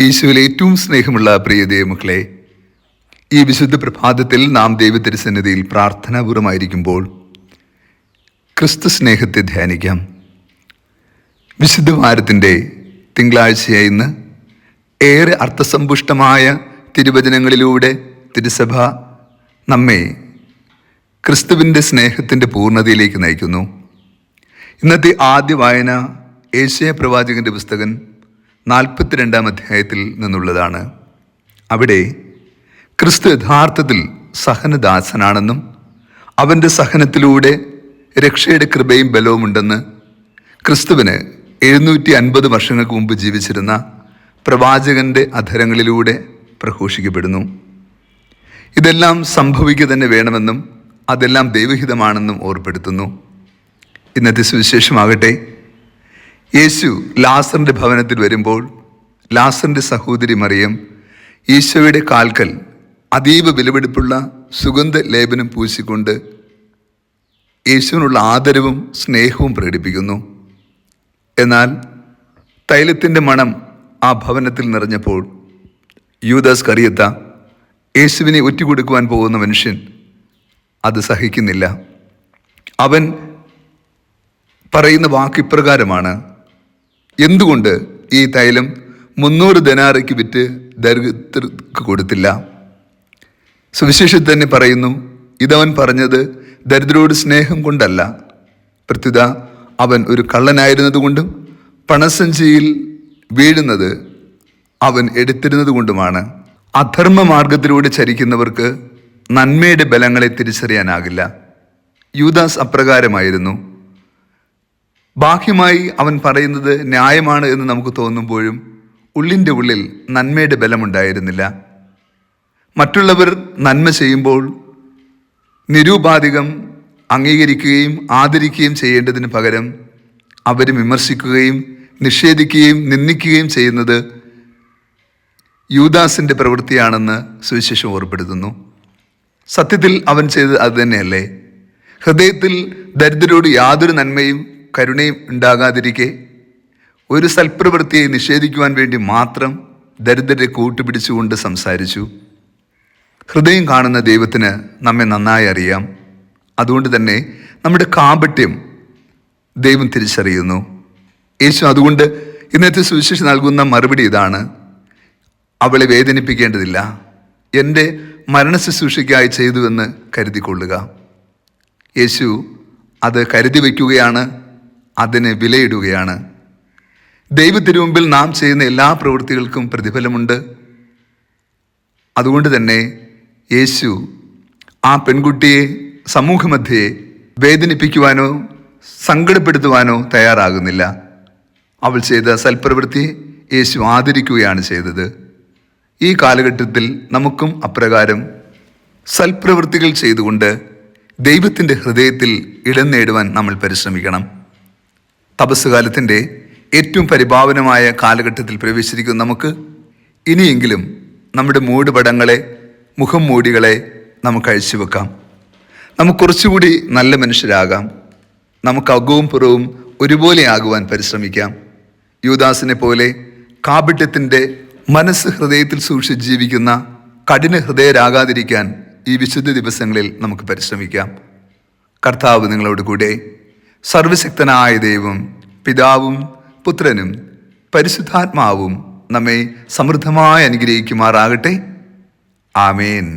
ഈശോയിൽ ഏറ്റവും സ്നേഹമുള്ള പ്രിയ ദൈവമക്കളെ, ഈ വിശുദ്ധ പ്രഭാതത്തിൽ നാം ദൈവത്തിരുസന്നിധിയിൽ പ്രാർത്ഥനാപൂർവമായിരിക്കുമ്പോൾ ക്രിസ്തു സ്നേഹത്തെ ധ്യാനിക്കാം. വിശുദ്ധ വാരത്തിൻ്റെ തിങ്കളാഴ്ചയായി ഇന്ന് ഏറെ അർത്ഥസമ്പുഷ്ടമായ തിരുവചനങ്ങളിലൂടെ തിരുസഭ നമ്മെ ക്രിസ്തുവിൻ്റെ സ്നേഹത്തിൻ്റെ പൂർണ്ണതയിലേക്ക് നയിക്കുന്നു. ഇന്നത്തെ ആദ്യ വായന യെശയ്യാ പ്രവാചകന്റെ പുസ്തകം 42-ാം അധ്യായത്തിൽ നിന്നുള്ളതാണ്. അവിടെ ക്രിസ്തു യഥാർത്ഥത്തിൽ സഹനദാസനാണെന്നും അവൻ്റെ സഹനത്തിലൂടെ രക്ഷയുടെ കൃപയും ബലവുമുണ്ടെന്ന് ക്രിസ്തുവിന് 750 വർഷങ്ങൾക്ക് മുമ്പ് ജീവിച്ചിരുന്ന പ്രവാചകന്റെ അധരങ്ങളിലൂടെ പ്രഘോഷിക്കപ്പെടുന്നു. ഇതെല്ലാം സംഭവിക്കുക തന്നെ വേണമെന്നും അതെല്ലാം ദൈവഹിതമാണെന്നും ഓർപ്പെടുത്തുന്നു. ഇന്നത്തെ സുവിശേഷമാകട്ടെ, യേശു ലാസറിൻ്റെ ഭവനത്തിൽ വരുമ്പോൾ ലാസറിൻ്റെ സഹോദരി മറിയം ഈശോയുടെ കാൽക്കൽ അതീവ വിലപിടിപ്പുള്ള സുഗന്ധ ലേപനം പൂശിക്കൊണ്ട് യേശുവിനുള്ള ആദരവും സ്നേഹവും പ്രകടിപ്പിക്കുന്നു. എന്നാൽ തൈലത്തിൻ്റെ മണം ആ ഭവനത്തിൽ നിറഞ്ഞപ്പോൾ യൂദാസ് കറിയത്ത, യേശുവിനെ ഒറ്റുകൊടുക്കുവാൻ പോകുന്ന മനുഷ്യൻ, അത് സഹിക്കുന്നില്ല. അവൻ പറയുന്ന വാക്കിപ്രകാരമാണ്: എന്തുകൊണ്ട് ഈ തൈലം 300 ദനാറയ്ക്ക് വിറ്റ് ദരിദ്രർക്ക് കൊടുത്തില്ല? സുവിശേഷത്തിൽ തന്നെ പറയുന്നു, ഇതവൻ പറഞ്ഞത് ദരിദ്രരോട് സ്നേഹം കൊണ്ടല്ല, പ്രത്യുത അവൻ ഒരു കള്ളനായിരുന്നതുകൊണ്ടും പണസഞ്ചിയിൽ വീഴുന്നത് അവൻ എടുത്തിരുന്നത് കൊണ്ടുമാണ്. അധർമ്മ മാർഗത്തിലൂടെ ചരിക്കുന്നവർക്ക് നന്മയുടെ ബലങ്ങളെ തിരിച്ചറിയാനാകില്ല. യൂദാസ് അപ്രകാരമായിരുന്നു. ബാഹ്യമായി അവൻ പറയുന്നത് ന്യായമാണ് എന്ന് നമുക്ക് തോന്നുമ്പോഴും ഉള്ളിൻ്റെ ഉള്ളിൽ നന്മയുടെ ബലമുണ്ടായിരുന്നില്ല. മറ്റുള്ളവർ നന്മ ചെയ്യുമ്പോൾ നിരൂപാധികം അംഗീകരിക്കുകയും ആദരിക്കുകയും ചെയ്യേണ്ടതിന് പകരം അവർ വിമർശിക്കുകയും നിഷേധിക്കുകയും നിന്ദിക്കുകയും ചെയ്യുന്നത് യൂദാസിൻ്റെ പ്രവൃത്തിയാണെന്ന് സുവിശേഷം ഓർപ്പെടുത്തുന്നു. സത്യത്തിൽ അവൻ ചെയ്തത് അതുതന്നെയല്ലേ? ഹൃദയത്തിൽ ദരിദ്രരോട് യാതൊരു നന്മയും കരുണയും ഉണ്ടാകാതിരിക്കെ ഒരു സൽപ്രവൃത്തിയെ നിഷേധിക്കുവാൻ വേണ്ടി മാത്രം ദരിദ്രരെ കൂട്ടുപിടിച്ചുകൊണ്ട് സംസാരിച്ചു. ഹൃദയം കാണുന്ന ദൈവത്തിന് നമ്മെ നന്നായി അറിയാം. അതുകൊണ്ട് തന്നെ നമ്മുടെ കാപട്യം ദൈവം തിരിച്ചറിയുന്നു. യേശു അതുകൊണ്ട് ഇന്നത്തെ സുവിശേഷം നൽകുന്ന മറുപടി ഇതാണ്: അവളെ വേദനിപ്പിക്കേണ്ടതില്ല, എൻ്റെ മരണശുശ്രൂഷയ്ക്കായി ചെയ്തുവെന്ന് കരുതിക്കൊള്ളുക. യേശു അത് കരുതി വയ്ക്കുകയാണ്, അതിന് വിലയിടുകയാണ്. ദൈവത്തിനു മുമ്പിൽ നാം ചെയ്യുന്ന എല്ലാ പ്രവൃത്തികൾക്കും പ്രതിഫലമുണ്ട്. അതുകൊണ്ട് തന്നെ യേശു ആ പെൺകുട്ടിയെ സമൂഹമധ്യേ വേദനിപ്പിക്കുവാനോ സങ്കടപ്പെടുത്തുവാനോ തയ്യാറാകുന്നില്ല. അവൾ ചെയ്ത സൽപ്രവൃത്തിയെ യേശു ആദരിക്കുകയാണ് ചെയ്തത്. ഈ കാലഘട്ടത്തിൽ നമുക്കും അപ്രകാരം സൽപ്രവൃത്തികൾ ചെയ്തുകൊണ്ട് ദൈവത്തിൻ്റെ ഹൃദയത്തിൽ ഇടം നേടുവാൻ നമ്മൾ പരിശ്രമിക്കണം. തപസ്സുകാലത്തിൻ്റെ ഏറ്റവും പരിഭാവനമായ കാലഘട്ടത്തിൽ പ്രവേശിച്ചിരിക്കുന്ന നമുക്ക് ഇനിയെങ്കിലും നമ്മുടെ മൂടുപടങ്ങളെ, മുഖം മൂടികളെ നമുക്ക് അഴിച്ചു വെക്കാം. നമുക്ക് കുറച്ചുകൂടി നല്ല മനുഷ്യരാകാം. നമുക്ക് അകവും പുറവും ഒരുപോലെ ആകുവാൻ പരിശ്രമിക്കാം. യൂദാസിനെ പോലെ കാപട്യത്തിൻ്റെ മനസ്സ് ഹൃദയത്തിൽ സൂക്ഷിച്ച് ജീവിക്കുന്ന കഠിന ഹൃദയരാകാതിരിക്കാൻ ഈ വിശുദ്ധ ദിവസങ്ങളിൽ നമുക്ക് പരിശ്രമിക്കാം. കർത്താവ് നിങ്ങളോട് കൂടെ. സർവശക്തനായ ദൈവം, പിതാവും പുത്രനും പരിശുദ്ധാത്മാവും നമ്മെ സമൃദ്ധമായി അനുഗ്രഹിക്കുമാറാകട്ടെ. ആമേൻ.